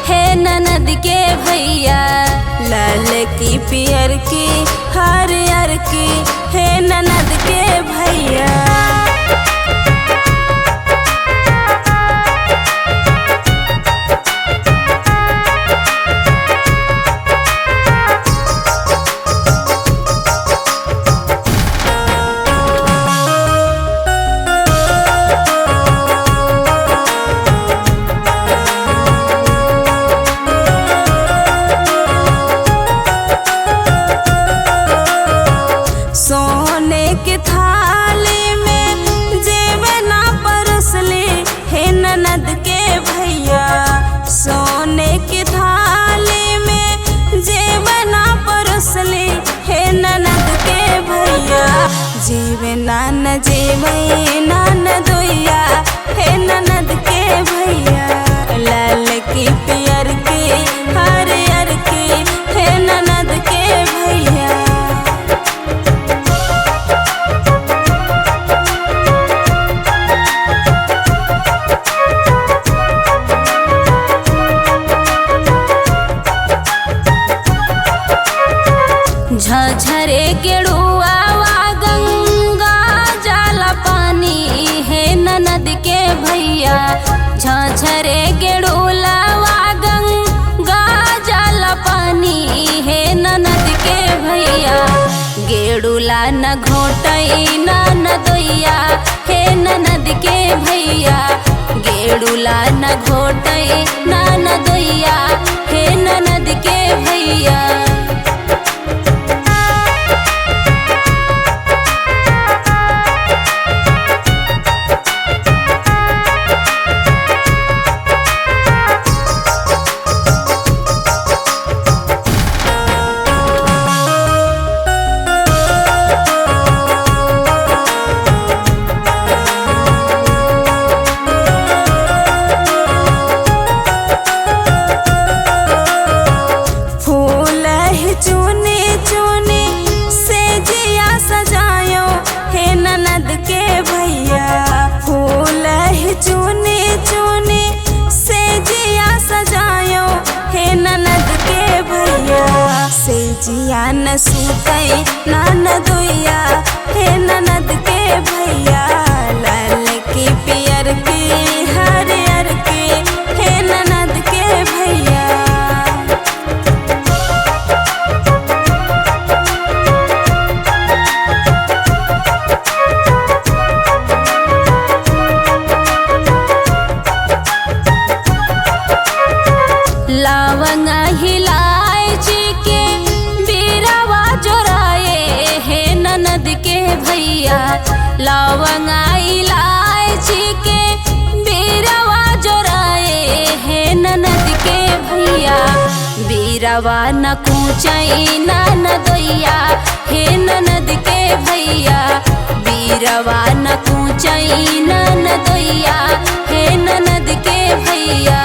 हे ननद के भैया। लाल की पियर की हरियर की हे ननद के भैया। सोने के थाली में जेवना परसले हे ननद के भैया। सोने के थाली में जेवना परसले हे ननद के भैया। जेवना न जेवे ननदोइया हे ननद के भैया। लाल की पियर की हरियर की हे ननद के भैया। झझरे गेड़ुआ गंगा जाला पानी हे ननद के भैया। झझरे गेड़ुआ गंगा जाला पानी हे ननद के भैया। गेड़ुला न घोटई ननदोइया हे ननद के भैया। गेड़ुला न घोटई ननदोइया हे ननद के भैया। चुनी चुनी से जिया सजायो हे ननद के भैया। फूल चुनी चुनी से जिया सजायो हे ननद के भैया। से जिया न सूतई ननदोइया हे ननद के भैया। लाल की पियर की हरियर की हे ननद के भैया। लवंगा इलायची के बीरवा जोराए हे ननद के भैया। लवंगा इलायची के बीरवा जोराए हे ननद के भैया। बीरवा न कूचई ननदोइया हे ननद के भैया। बीरवा न कूचई ननदोइया हे ननद के भैया।